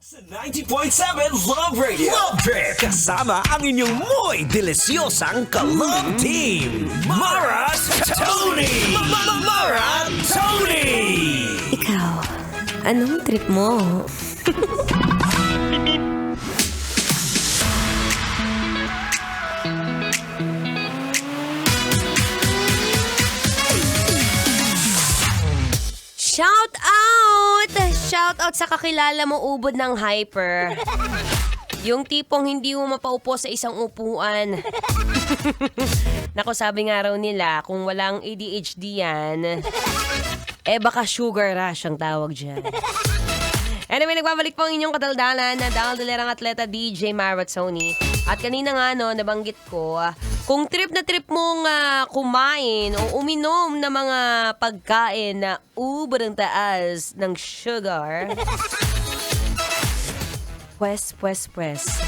Sa 90.7 Love Radio. Love Trip. Kasama ang inyong muy delisyosang ka-love team. Mara Tony. Mara Tony. Ikaw, anong trip mo? Shout out! Shout out sa kakilala mo ubod ng hyper. Yung tipong hindi mo mapaupo sa isang upuan. Naku, sabi nga raw nila, kung walang ADHD yan, baka sugar rush ang tawag dyan. Anyway, nagbabalik po ang inyong kadaldalan na daldalerang atleta DJ Mara Tony. At kanina nga nabanggit ko, kung trip na trip mong kumain o uminom ng mga pagkain na uberang taas ng sugar, pwes,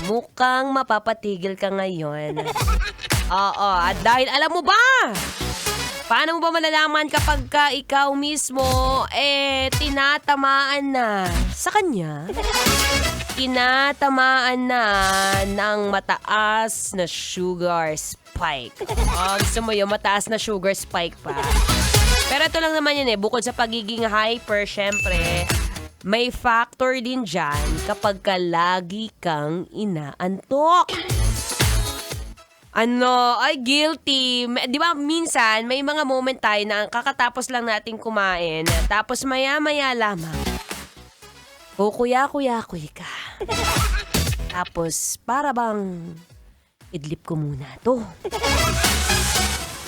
mukhang mapapatigil ka ngayon. Oo, at dahil alam mo ba, paano mo ba malalaman kapag ikaw mismo, tinatamaan na sa kanya? Tinatamaan na ng mataas na sugar spike. Gusto mo yun, mataas na sugar spike pa. Pero ito lang naman yun bukod sa pagiging hyper, syempre, may factor din dyan kapag lagi kang inaantok. Guilty. Di ba, minsan, may mga moment tayo na kakatapos lang natin kumain, tapos maya-maya lamang, kukuya-kuya-kuy ka. Tapos, para bang, idlip ko muna to.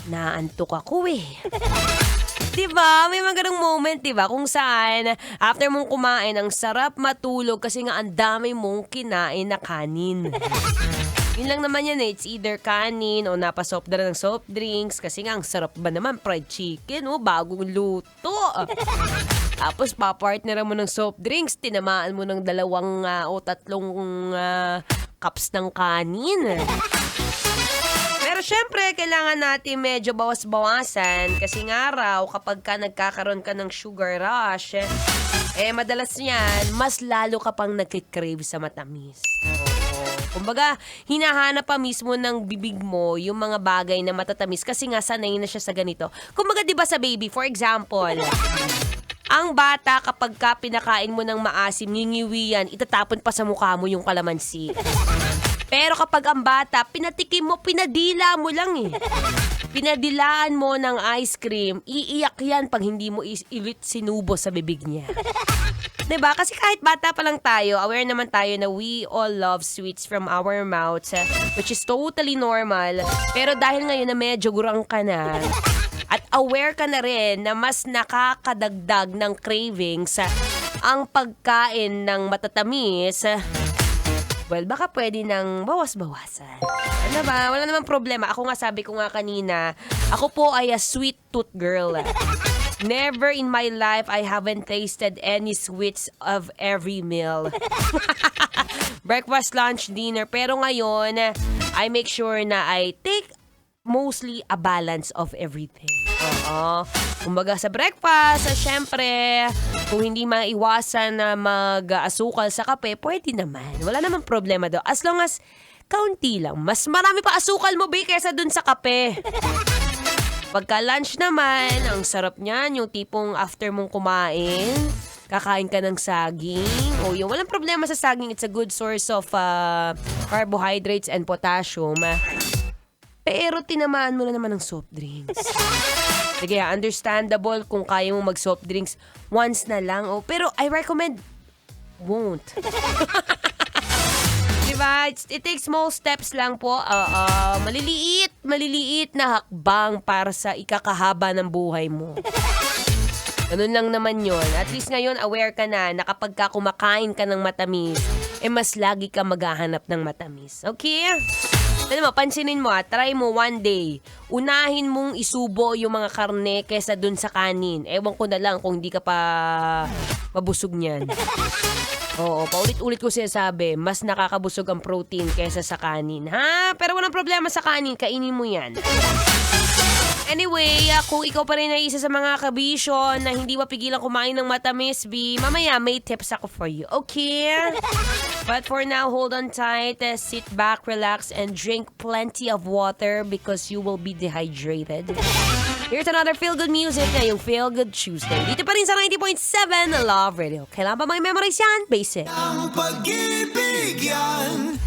Naantok ako Diba? May mga ganong moment, diba? Kung saan, after mong kumain, ang sarap matulog kasi nga ang dami mong kinain na kanin. Yun lang naman yan It's either kanin o napasop na ng soft drinks kasi nga ang sarap ba naman fried chicken bagong luto. Tapos papartneran mo ng soft drinks, tinamaan mo ng 2 o 3 cups ng kanin. Pero syempre, kailangan natin medyo bawas-bawasan kasi nga raw kapag nagkakaroon ka ng sugar rush, madalas yan, mas lalo ka pang nagkikrave sa matamis. Kumbaga, hinahanap pa mismo ng bibig mo yung mga bagay na matatamis kasi nga sanay na siya sa ganito. Kumbaga, di ba sa baby, for example, ang bata kapag pinakain mo ng maasim, ngingiwi yan, itatapon pa sa mukha mo yung kalamansi. Pero kapag ang bata, pinatikim mo, pinadila mo lang Pinadilaan mo ng ice cream, iiyak yan pag hindi mo ilit sinubo sa bibig niya. Diba? Kasi kahit bata pa lang tayo, aware naman tayo na we all love sweets from our mouths, which is totally normal. Pero dahil ngayon na medyo gurang ka na, at aware ka na rin na mas nakakadagdag ng cravings ang pagkain ng matatamis, well, baka pwede nang bawas-bawasan. Ano ba? Wala namang problema. Ako nga sabi ko nga kanina, ako po ay a sweet tooth girl. Never in my life I haven't tasted any sweets of every meal. Breakfast, lunch, dinner. Pero ngayon, I make sure na I take mostly a balance of everything. Oo. Kumbaga sa breakfast, syempre, kung hindi maiwasan na mag-asukal sa kape, pwede naman. Wala namang problema daw. As long as kaunti lang. Mas marami pa asukal mo, kaysa dun sa kape. Pagka lunch naman, ang sarap niyan, yung tipong after mong kumain, kakain ka ng saging. Yung walang problema sa saging, it's a good source of carbohydrates and potassium. Pero tinamaan mo na naman ng soft drinks. Sige, understandable kung kaya mong mag-soft drinks once na lang. Pero I recommend, won't. Diba? It takes small steps lang po. Maliliit na hakbang para sa ikakahaba ng buhay mo. Ganun lang naman yon. At least ngayon, aware ka na kapag kumakain ka ng matamis, mas lagi ka maghahanap ng matamis. Okay? Alam mo, pansinin mo try mo one day, unahin mong isubo yung mga karne kesa dun sa kanin. Ewan ko na lang kung hindi ka pa mabusog niyan. Oo, paulit-ulit ko sinasabi, mas nakakabusog ang protein kesa sa kanin. Ha? Pero walang problema sa kanin, kainin mo yan. Anyway, kung ikaw pa rin ay isa sa mga kabisyo na hindi mapigilan kumain ng matamis, B, mamaya may tips ako for you, okay? But for now, hold on tight, sit back, relax, and drink plenty of water because you will be dehydrated. Here's another feel-good music na yung Feel Good Tuesday. Dito pa rin sa 90.7 Love Radio. Kailangan ba may memorize yan? Basic. Ang pag-ibig yan.